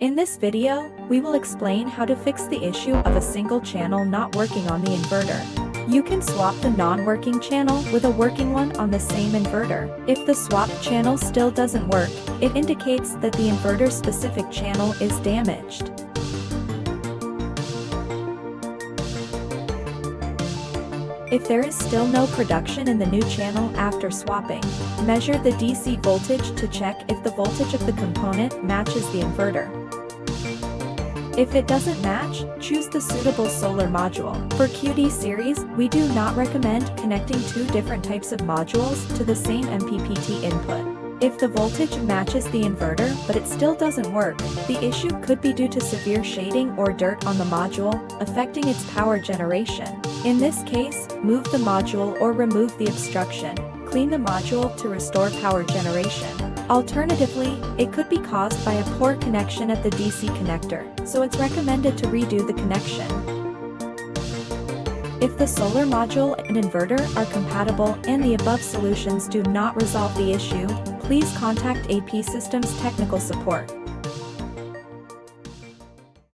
In this video, we will explain how to fix the issue of a single channel not working on the inverter. You can swap the non-working channel with a working one on the same inverter. If the swapped channel still doesn't work, it indicates that the inverter-specific channel is damaged. If there is still no production in the new channel after swapping, measure the DC voltage to check if the voltage of the component matches the inverter. If it doesn't match, choose the suitable solar module. For QD series, we do not recommend connecting two different types of modules to the same MPPT input. If the voltage matches the inverter but it still doesn't work, the issue could be due to severe shading or dirt on the module, affecting its power generation. In this case, move the module or remove the obstruction. Clean the module to restore power generation. Alternatively, it could be caused by a poor connection at the DC connector, so it's recommended to redo the connection. If the solar module and inverter are compatible and the above solutions do not resolve the issue, please contact APsystems technical support.